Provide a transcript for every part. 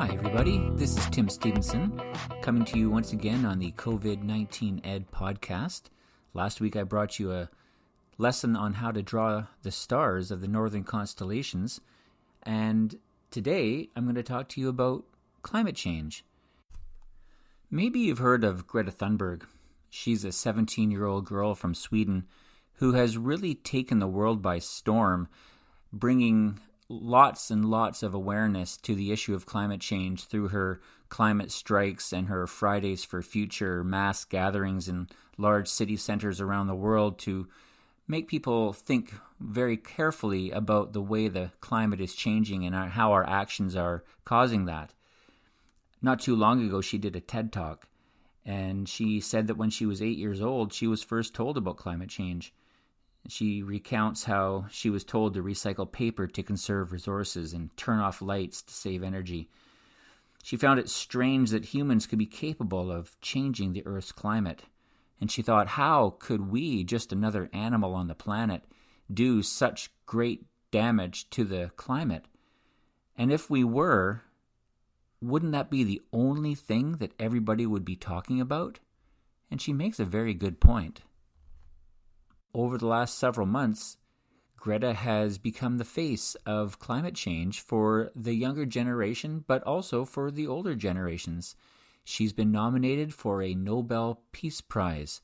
Hi everybody, this is Tim Stephenson, coming to you once again on the COVID-19 Ed podcast. Last week I brought you a lesson on how to draw the stars of the northern constellations, and today I'm going to talk to you about climate change. Maybe you've heard of Greta Thunberg. She's a 17-year-old girl from Sweden who has really taken the world by storm, bringing lots and lots of awareness to the issue of climate change through her climate strikes and her Fridays for Future mass gatherings in large city centers around the world to make people think very carefully about the way the climate is changing and how our actions are causing that. Not too long ago, she did a TED Talk, and she said that when she was 8 years old, she was first told about climate change. She recounts how she was told to recycle paper to conserve resources and turn off lights to save energy. She found it strange that humans could be capable of changing the Earth's climate. And she thought, how could we, just another animal on the planet, do such great damage to the climate? And if we were, wouldn't that be the only thing that everybody would be talking about? And she makes a very good point. Over the last several months, Greta has become the face of climate change for the younger generation, but also for the older generations. She's been nominated for a Nobel Peace Prize,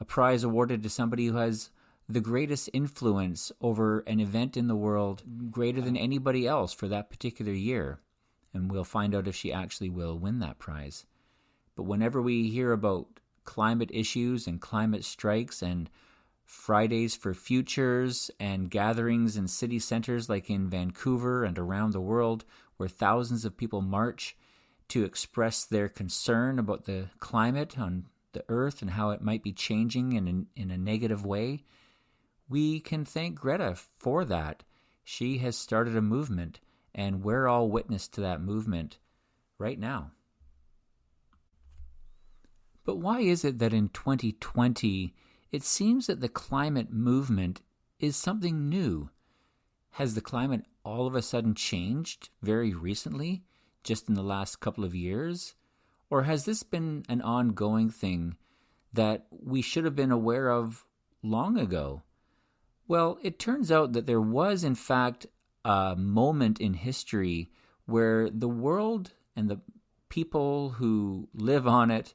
a prize awarded to somebody who has the greatest influence over an event in the world, greater than anybody else for that particular year. And we'll find out if she actually will win that prize. But whenever we hear about climate issues and climate strikes and Fridays for Futures and gatherings in city centers like in Vancouver and around the world where thousands of people march to express their concern about the climate on the earth and how it might be changing in a negative way, we can thank Greta for that. She has started a movement, and we're all witness to that movement right now. But why is it that in 2020, it seems that the climate movement is something new? Has the climate all of a sudden changed very recently, just in the last couple of years? Or has this been an ongoing thing that we should have been aware of long ago? Well, it turns out that there was, in fact, a moment in history where the world and the people who live on it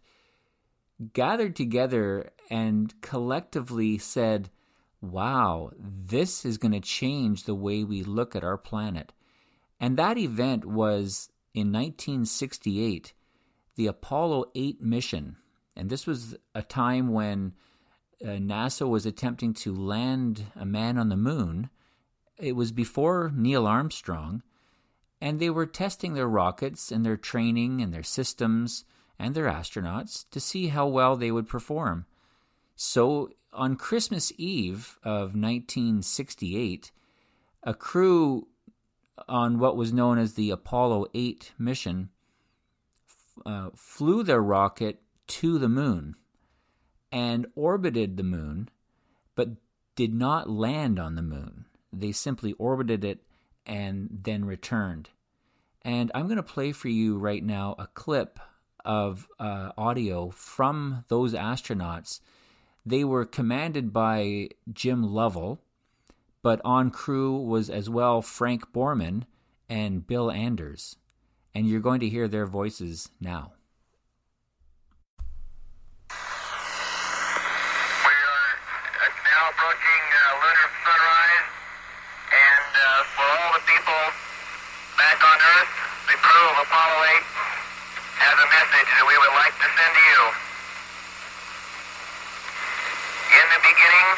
gathered together and collectively said, wow, this is going to change the way we look at our planet. And that event was in 1968, the Apollo 8 mission. And this was a time when NASA was attempting to land a man on the moon. It was before Neil Armstrong, and they were testing their rockets and their training and their systems and their astronauts to see how well they would perform. So on Christmas Eve of 1968, a crew on what was known as the Apollo 8 mission flew their rocket to the moon and orbited the moon, but did not land on the moon. They simply orbited it and then returned. And I'm going to play for you right now a clip of audio from those astronauts. They were commanded by Jim Lovell, but on crew was as well Frank Borman and Bill Anders. And you're going to hear their voices now. We are now approaching lunar sunrise, and for all the people back on Earth, the crew of Apollo 8 has a message that we would like to send to you. In the beginning,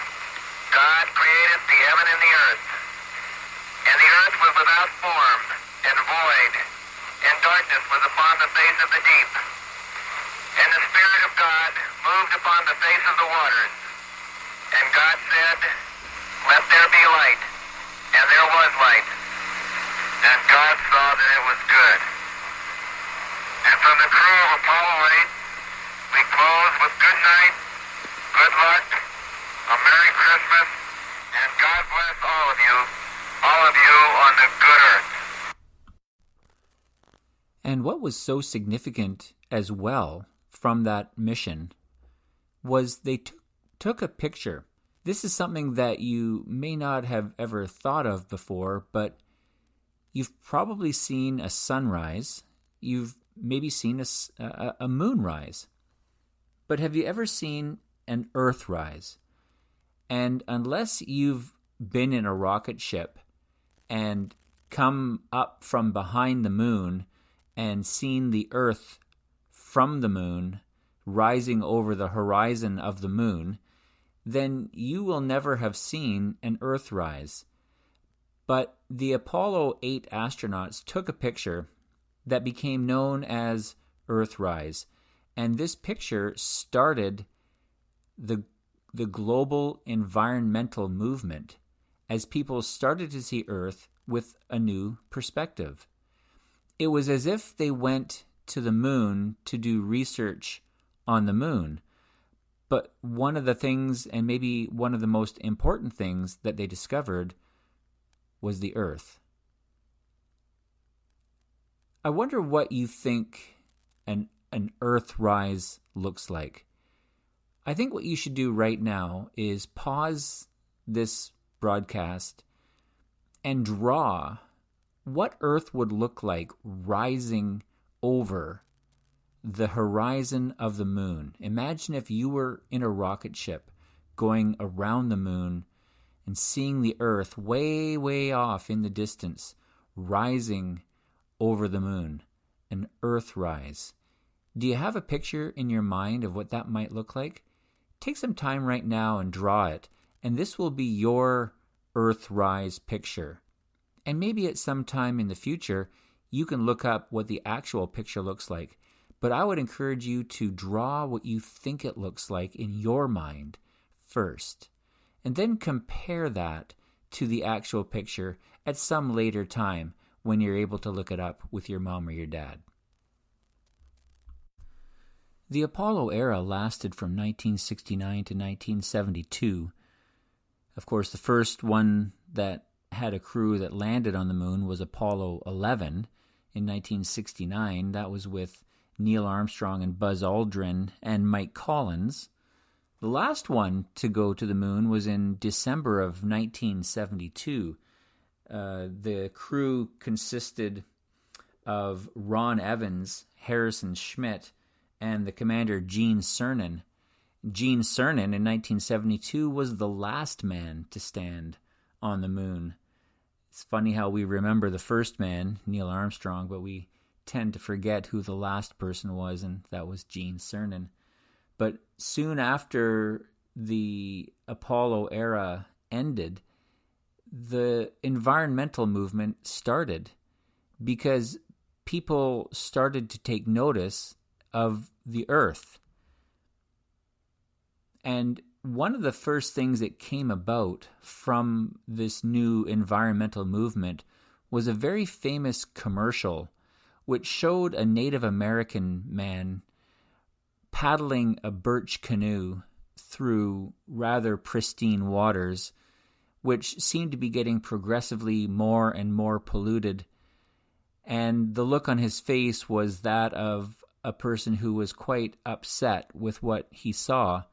God created the heaven and the earth. And the earth was without form and void, and darkness was upon the face of the deep. And the Spirit of God moved upon the face of the waters. And God said, let there be light. And there was light. And God saw that it was good. And from the crew of Apollo 8, we close with good night, good luck, a Merry Christmas, and God bless all of you on the good earth. And what was so significant as well from that mission was they took a picture. This is something that you may not have ever thought of before, but you've probably seen a sunrise. You've maybe seen a moonrise. But have you ever seen an earthrise? And unless you've been in a rocket ship and come up from behind the moon and seen the Earth from the moon rising over the horizon of the moon, then you will never have seen an Earthrise. But the Apollo 8 astronauts took a picture that became known as Earthrise, and this picture started the global environmental movement as people started to see Earth with a new perspective. It was as if they went to the moon to do research on the moon. But one of the things, and maybe one of the most important things that they discovered, was the Earth. I wonder what you think an Earthrise looks like. I think what you should do right now is pause this broadcast and draw what Earth would look like rising over the horizon of the moon. Imagine if you were in a rocket ship going around the moon and seeing the Earth way, way off in the distance, rising over the moon, an Earthrise. Do you have a picture in your mind of what that might look like? Take some time right now and draw it, and this will be your Earthrise picture. And maybe at some time in the future, you can look up what the actual picture looks like. But I would encourage you to draw what you think it looks like in your mind first, and then compare that to the actual picture at some later time when you're able to look it up with your mom or your dad. The Apollo era lasted from 1969 to 1972. Of course, the first one that had a crew that landed on the moon was Apollo 11 in 1969. That was with Neil Armstrong and Buzz Aldrin and Mike Collins. The last one to go to the moon was in December of 1972. The crew consisted of Ron Evans, Harrison Schmitt, and the commander Gene Cernan. Gene Cernan in 1972 was the last man to stand on the moon. It's funny how we remember the first man, Neil Armstrong, but we tend to forget who the last person was, and that was Gene Cernan. But soon after the Apollo era ended, the environmental movement started because people started to take notice of the Earth. And one of the first things that came about from this new environmental movement was a very famous commercial which showed a Native American man paddling a birch canoe through rather pristine waters, which seemed to be getting progressively more and more polluted. And the look on his face was that of a person who was quite upset with what he saw.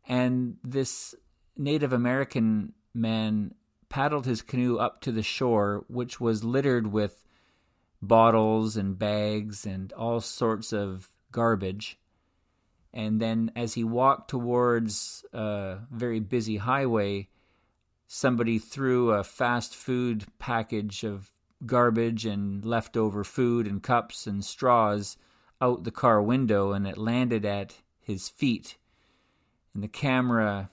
And this Native American man paddled his canoe up to the shore, which was littered with bottles and bags and all sorts of garbage. And then as he walked towards a very busy highway, somebody threw a fast food package of garbage and leftover food and cups and straws out the car window, and it landed at his feet. And the camera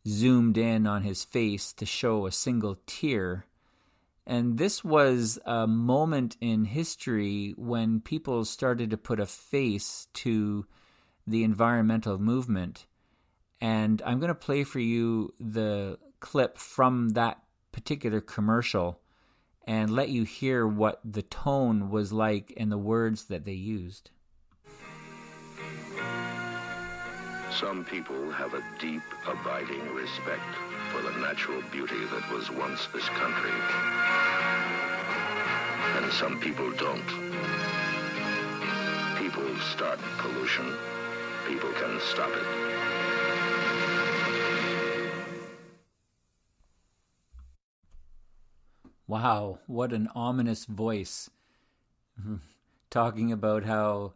zoomed in on his face to show a single tear. And this was a moment in history when people started to put a face to the environmental movement. And I'm going to play for you the clip from that particular commercial and let you hear what the tone was like and the words that they used. Some people have a deep, abiding respect for the natural beauty that was once this country. and some people don't. People start pollution. People can stop it. Wow, what an ominous voice. Talking about how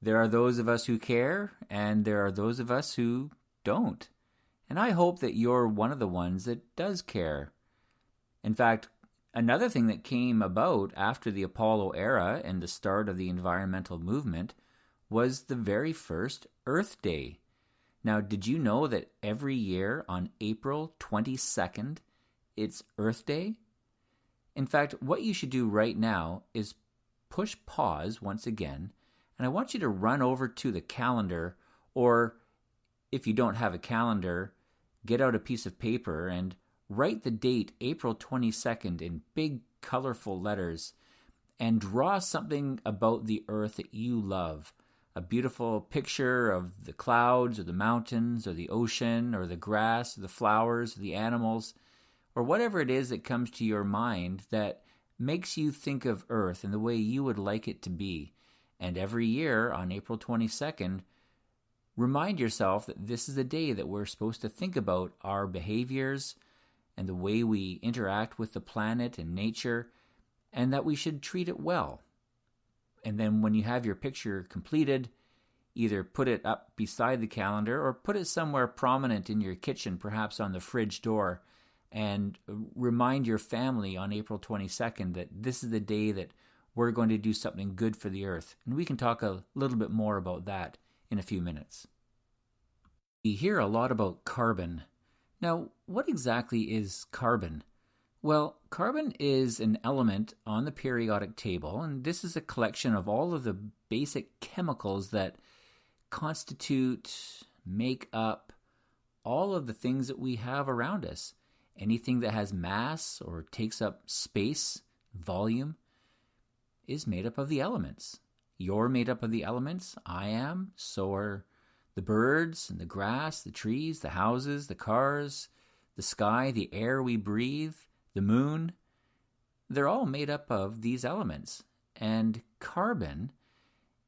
there are those of us who care and there are those of us who don't. And I hope that you're one of the ones that does care. In fact, another thing that came about after the Apollo era and the start of the environmental movement was the very first Earth Day. Now, did you know that every year on April 22nd, it's Earth Day? In fact, what you should do right now is push pause once again, and I want you to run over to the calendar, or if you don't have a calendar, get out a piece of paper and write the date April 22nd in big colorful letters and draw something about the earth that you love. A beautiful picture of the clouds or the mountains or the ocean or the grass or the flowers or the animals or whatever it is that comes to your mind that makes you think of Earth in the way you would like it to be. And every year on April 22nd, remind yourself that this is the day that we're supposed to think about our behaviors and the way we interact with the planet and nature, and that we should treat it well. And then when you have your picture completed, either put it up beside the calendar or put it somewhere prominent in your kitchen, perhaps on the fridge door, and remind your family on April 22nd that this is the day that we're going to do something good for the earth. And we can talk a little bit more about that in a few minutes. We hear a lot about carbon. Now, what exactly is carbon? Well, carbon is an element on the periodic table, and this is a collection of all of the basic chemicals that constitute, make up all of the things that we have around us. Anything that has mass or takes up space, volume, is made up of the elements. You're made up of the elements. I am. So are the birds and the grass, the trees, the houses, the cars, the sky, the air we breathe, the moon. They're all made up of these elements. And carbon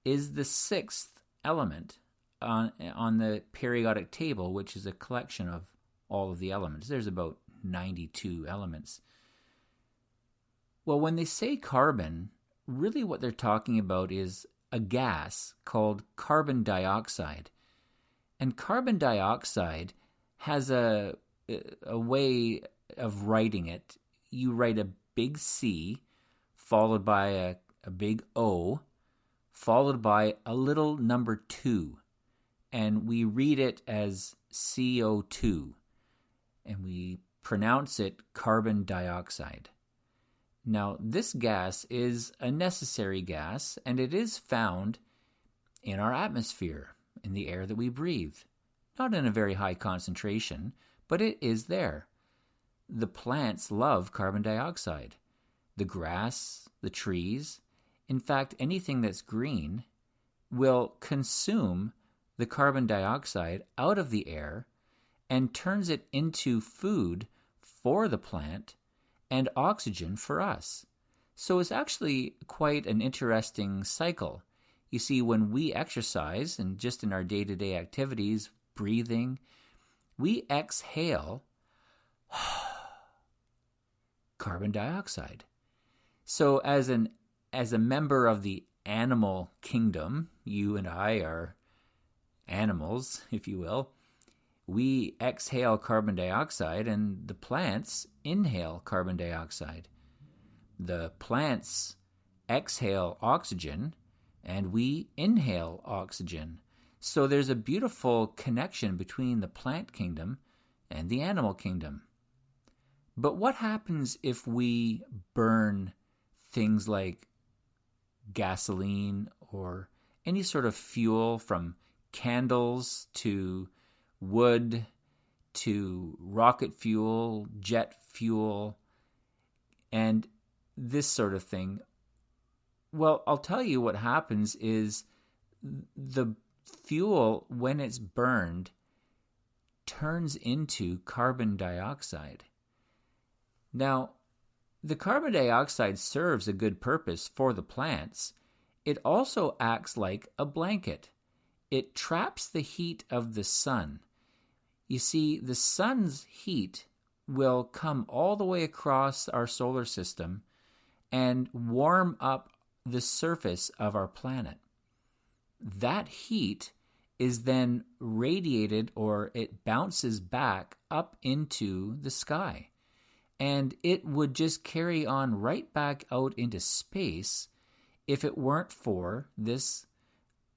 is the sixth element on the periodic table, which is a collection of all of the elements. There's about 92 elements. Well, when they say carbon, really what they're talking about is a gas called carbon dioxide. And carbon dioxide has a way of writing it. You write a big C followed by a big O followed by a little number 2. And we read it as CO2. And we pronounce it carbon dioxide. Now, this gas is a necessary gas, and it is found in our atmosphere, in the air that we breathe. Not in a very high concentration, but it is there. The plants love carbon dioxide. The grass, the trees, in fact, anything that's green will consume the carbon dioxide out of the air and turns it into food for the plant and oxygen for us. So it's actually quite an interesting cycle. You see, when we exercise and just in our day-to-day activities, breathing, we exhale carbon dioxide. So as a member of the animal kingdom, you and I are animals, if you will, we exhale carbon dioxide and the plants inhale carbon dioxide. The plants exhale oxygen and we inhale oxygen. So there's a beautiful connection between the plant kingdom and the animal kingdom. But what happens if we burn things like gasoline or any sort of fuel, from candles to wood to rocket fuel, jet fuel, and this sort of thing? Well, I'll tell you what happens is the fuel, when it's burned, turns into carbon dioxide. Now, The carbon dioxide serves a good purpose for the plants. It also acts like a blanket. It traps the heat of the sun. You see, the sun's heat will come all the way across our solar system and warm up the surface of our planet. That heat is then radiated, or it bounces back up into the sky. And it would just carry on right back out into space if it weren't for this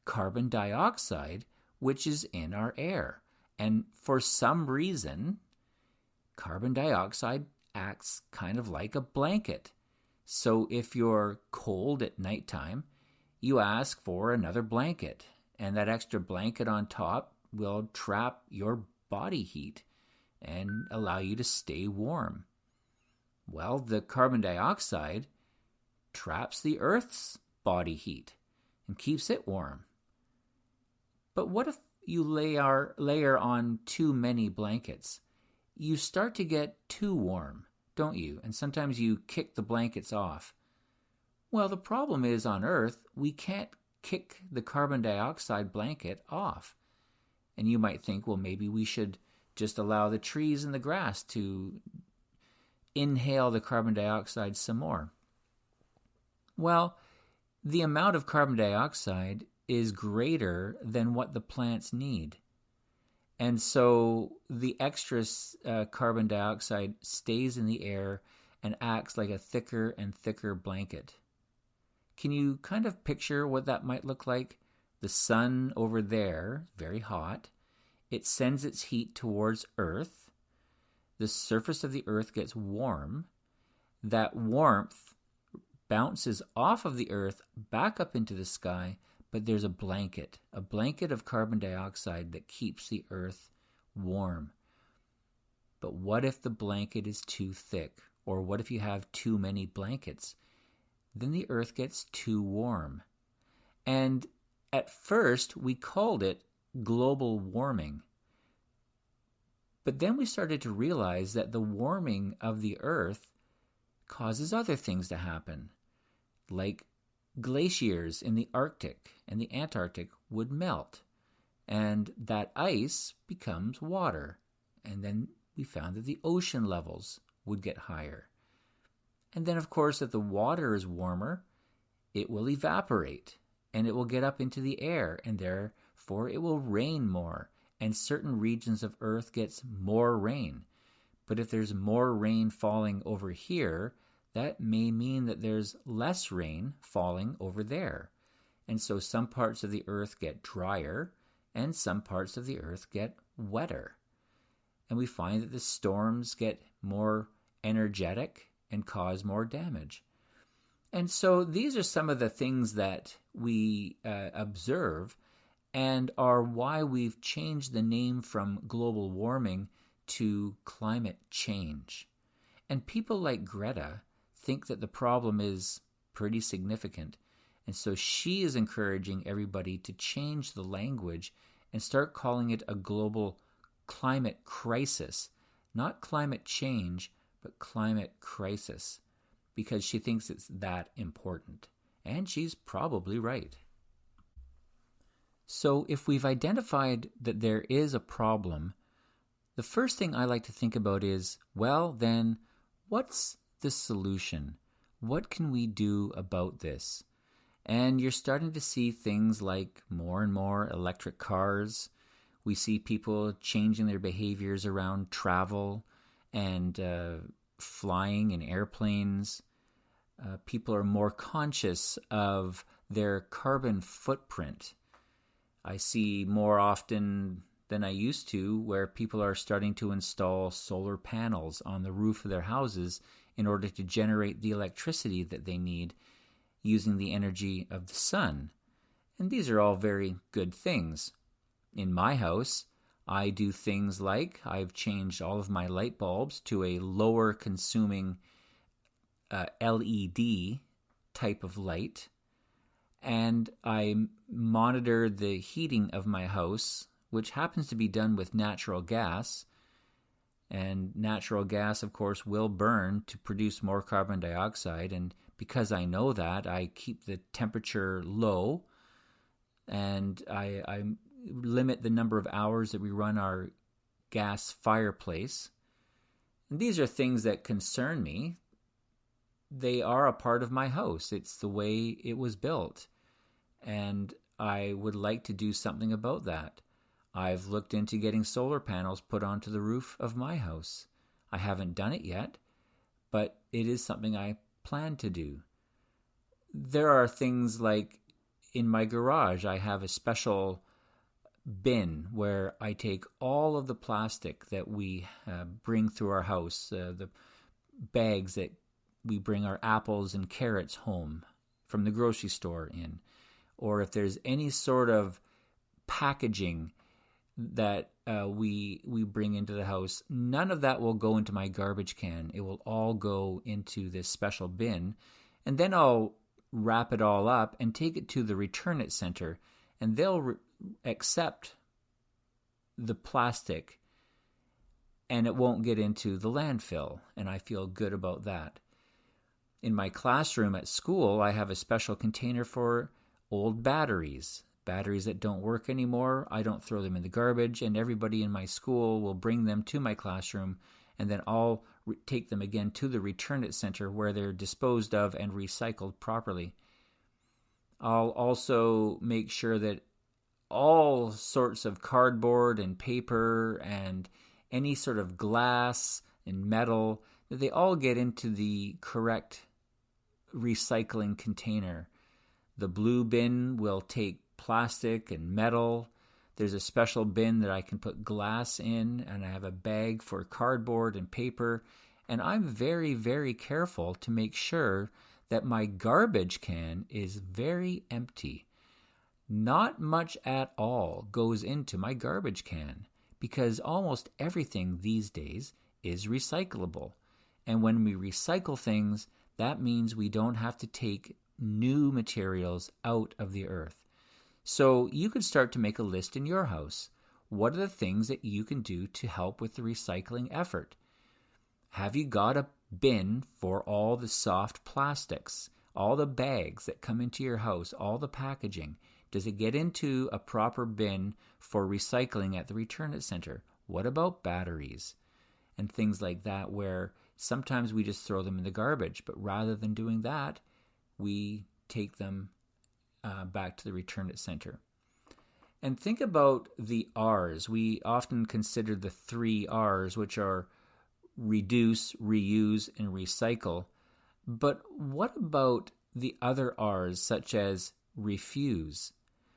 carbon dioxide, which is in our air. And for some reason, carbon dioxide acts kind of like a blanket. So if you're cold at nighttime, you ask for another blanket, and that extra blanket on top will trap your body heat and allow you to stay warm. Well, the carbon dioxide traps the Earth's body heat and keeps it warm. But what if you layer on too many blankets? You start to get too warm, don't you? And sometimes you kick the blankets off. Well, the problem is on Earth, we can't kick the carbon dioxide blanket off. And you might think, well, maybe we should just allow the trees and the grass to inhale the carbon dioxide some more. Well, the amount of carbon dioxide is greater than what the plants need. And so the extra carbon dioxide stays in the air and acts like a thicker and thicker blanket. Can you kind of picture what that might look like? The sun over there, very hot. It sends its heat towards Earth. The surface of the Earth gets warm. That warmth bounces off of the Earth back up into the sky, but there's a blanket of carbon dioxide that keeps the Earth warm. But what if the blanket is too thick? Or what if you have too many blankets? Then the Earth gets too warm. And at first, we called it global warming. But then we started to realize that the warming of the Earth causes other things to happen, like glaciers in the Arctic and the Antarctic would melt, and that ice becomes water. And then we found that the ocean levels would get higher. And then, of course, if the water is warmer, it will evaporate, and it will get up into the air, and therefore it will rain more, and certain regions of Earth gets more rain. But if there's more rain falling over here, that may mean that there's less rain falling over there. And so some parts of the Earth get drier, and some parts of the Earth get wetter. And we find that the storms get more energetic and cause more damage. And so these are some of the things that we observe and are why we've changed the name from global warming to climate change. And people like Greta think that the problem is pretty significant. And so she is encouraging everybody to change the language and start calling it a global climate crisis. Not climate change, but climate crisis. Because she thinks it's that important. And she's probably right. So if we've identified that there is a problem, the first thing I like to think about is, well, then, what's the solution? What can we do about this? And you're starting to see things like more and more electric cars. We see people changing their behaviors around travel and flying in airplanes. People are more conscious of their carbon footprint. I see more often than I used to where people are starting to install solar panels on the roof of their houses in order to generate the electricity that they need using the energy of the sun. And these are all very good things. In my house, I do things like I've changed all of my light bulbs to a lower consuming LED type of light. And I monitor the heating of my house, which happens to be done with natural gas. And natural gas, of course, will burn to produce more carbon dioxide. And because I know that, I keep the temperature low, and I limit the number of hours that we run our gas fireplace. And these are things that concern me. They are a part of my house. It's the way it was built. And I would like to do something about that. I've looked into getting solar panels put onto the roof of my house. I haven't done it yet, but it is something I plan to do. There are things like in my garage, I have a special bin where I take all of the plastic that we bring through our house, the bags that we bring our apples and carrots home from the grocery store in, or if there's any sort of packaging that we bring into the house, none of that will go into my garbage can. It will all go into this special bin, and then I'll wrap it all up and take it to the Return It Center, and they'll accept the plastic, and it won't get into the landfill, and I feel good about that. In my classroom at school, I have a special container for old batteries that don't work anymore. I don't throw them in the garbage, and everybody in my school will bring them to my classroom, and then I'll take them again to the Return It Center where they're disposed of and recycled properly. I'll also make sure that all sorts of cardboard and paper and any sort of glass and metal, that they all get into the correct recycling container. The blue bin will take plastic and metal. There's a special bin that I can put glass in, and I have a bag for cardboard and paper. And I'm very, very careful to make sure that my garbage can is very empty. Not much at all goes into my garbage can, because almost everything these days is recyclable. And when we recycle things, that means we don't have to take new materials out of the earth. So you could start to make a list in your house. What are the things that you can do to help with the recycling effort? Have you got a bin for all the soft plastics, all the bags that come into your house, all the packaging? Does it get into a proper bin for recycling at the Return It Center? What about batteries and things like that, where sometimes we just throw them in the garbage, but rather than doing that, we take them back to the Return It Center. And think about the R's. We often consider the 3 R's, which are reduce, reuse, and recycle. But what about the other R's, such as refuse?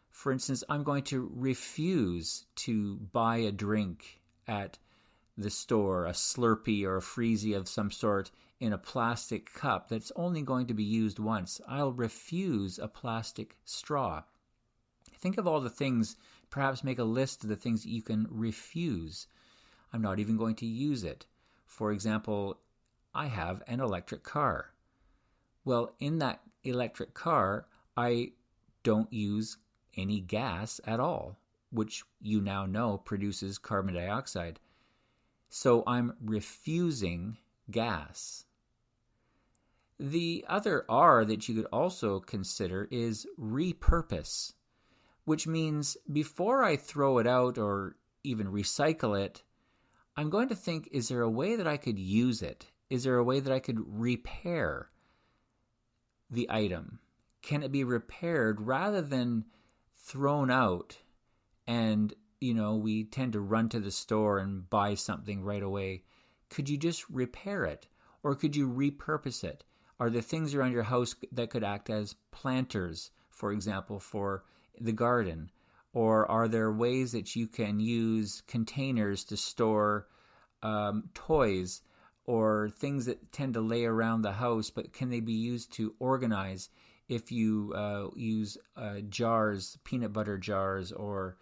For instance, I'm going to refuse to buy a drink at the store, a Slurpee or a Freezy of some sort, in a plastic cup that's only going to be used once. I'll refuse a plastic straw. Think of all the things, perhaps make a list of the things that you can refuse. I'm not even going to use it. For example, I have an electric car. Well, in that electric car, I don't use any gas at all, which you now know produces carbon dioxide. So I'm refusing gas. The other R that you could also consider is repurpose, which means before I throw it out or even recycle it, I'm going to think, is there a way that I could use it? Is there a way that I could repair the item? Can it be repaired rather than thrown out? And, we tend to run to the store and buy something right away. Could you just repair it? Or could you repurpose it? Are there things around your house that could act as planters, for example, for the garden? Or are there ways that you can use containers to store toys or things that tend to lay around the house, but can they be used to organize if you use jars, peanut butter jars, or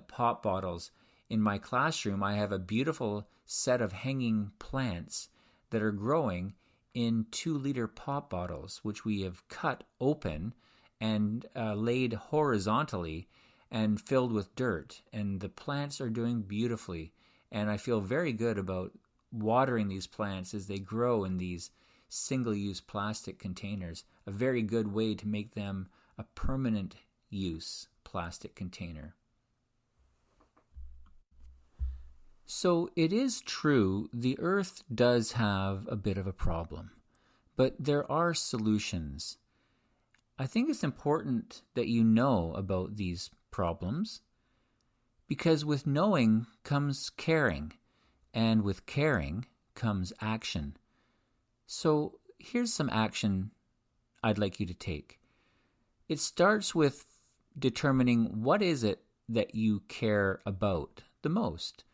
pop bottles? In my classroom, I have a beautiful set of hanging plants that are growing in 2-liter pop bottles, which we have cut open and laid horizontally and filled with dirt. And the plants are doing beautifully. And I feel very good about watering these plants as they grow in these single-use plastic containers, a very good way to make them a permanent use plastic container. So it is true, the earth does have a bit of a problem, but there are solutions. I think it's important that you know about these problems, because with knowing comes caring, and with caring comes action. So here's some action I'd like you to take. It starts with determining what is it that you care about the most.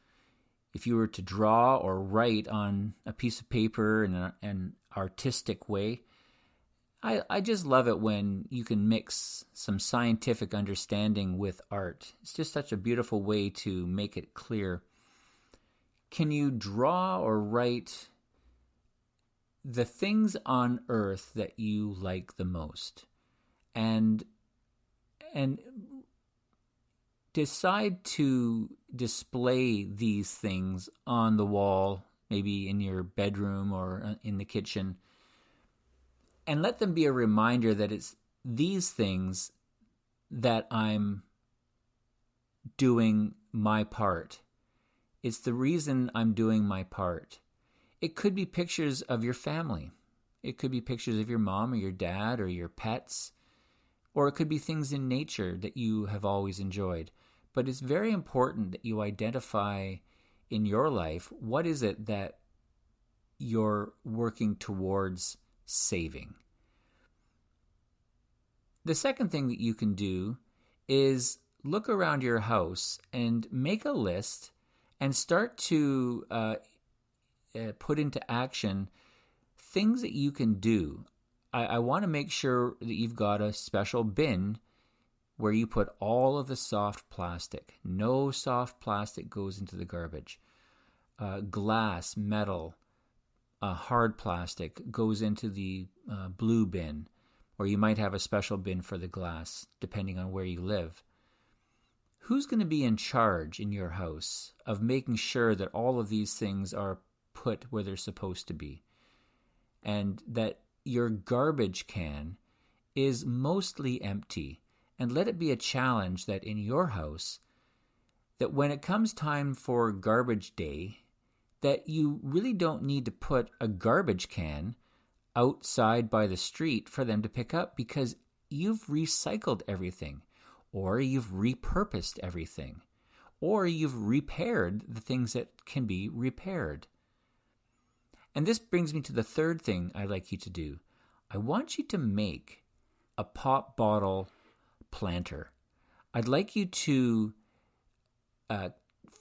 If you were to draw or write on a piece of paper in an artistic way, I just love it when you can mix some scientific understanding with art. It's just such a beautiful way to make it clear. Can you draw or write the things on earth that you like the most? And decide to display these things on the wall, maybe in your bedroom or in the kitchen, and let them be a reminder that it's these things that I'm doing my part. It's the reason I'm doing my part. It could be pictures of your family. It could be pictures of your mom or your dad or your pets, or it could be things in nature that you have always enjoyed. But it's very important that you identify in your life what is it that you're working towards saving. The second thing that you can do is look around your house and make a list and start to put into action things that you can do. I want to make sure that you've got a special bin where you put all of the soft plastic. No soft plastic goes into the garbage. Glass, metal, hard plastic goes into the blue bin, or you might have a special bin for the glass, depending on where you live. Who's going to be in charge in your house of making sure that all of these things are put where they're supposed to be, and that your garbage can is mostly empty? And let it be a challenge that in your house, that when it comes time for garbage day, that you really don't need to put a garbage can outside by the street for them to pick up, because you've recycled everything, or you've repurposed everything, or you've repaired the things that can be repaired. And this brings me to the third thing I'd like you to do. I want you to make a pop bottle planter. I'd like you to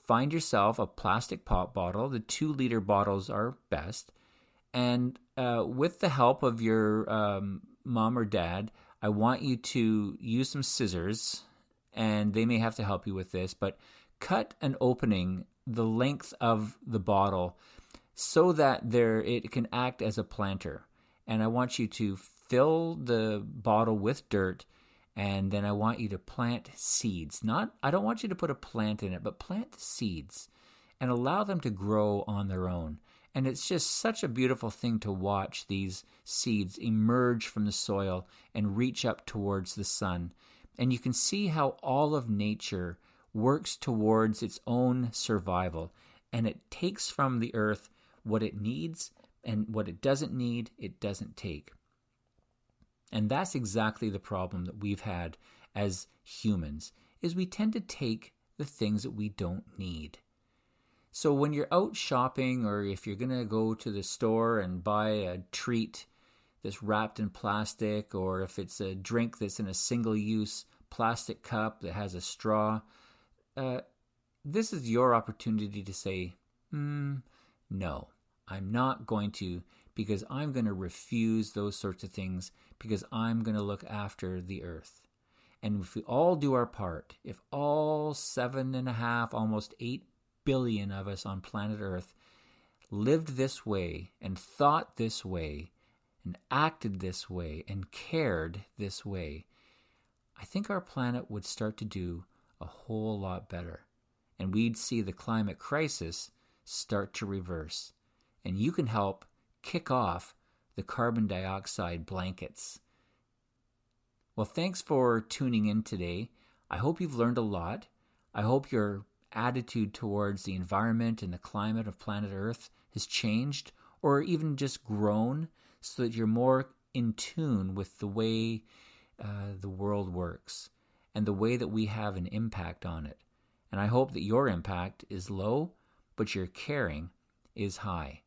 find yourself a plastic pop bottle. The 2-liter bottles are best. And with the help of your mom or dad, I want you to use some scissors, and they may have to help you with this, but cut an opening the length of the bottle so that it can act as a planter. And I want you to fill the bottle with dirt, and then I want you to plant seeds. I don't want you to put a plant in it, but plant the seeds and allow them to grow on their own. And it's just such a beautiful thing to watch these seeds emerge from the soil and reach up towards the sun. And you can see how all of nature works towards its own survival, and it takes from the earth what it needs, and what it doesn't need, it doesn't take. And that's exactly the problem that we've had as humans, is we tend to take the things that we don't need. So when you're out shopping, or if you're going to go to the store and buy a treat that's wrapped in plastic, or if it's a drink that's in a single-use plastic cup that has a straw, this is your opportunity to say, no, I'm not going to, because I'm going to refuse those sorts of things, because I'm going to look after the earth. And if we all do our part, if all 7.5, almost 8 billion of us on planet Earth lived this way and thought this way and acted this way and cared this way, I think our planet would start to do a whole lot better. and we'd see the climate crisis start to reverse. And you can help kick off the carbon dioxide blankets. Well, thanks for tuning in today. I hope you've learned a lot. I hope your attitude towards the environment and the climate of planet Earth has changed or even just grown so that you're more in tune with the way the world works and the way that we have an impact on it. And I hope that your impact is low, but your caring is high.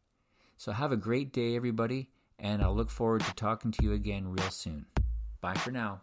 So have a great day, everybody, and I'll look forward to talking to you again real soon. Bye for now.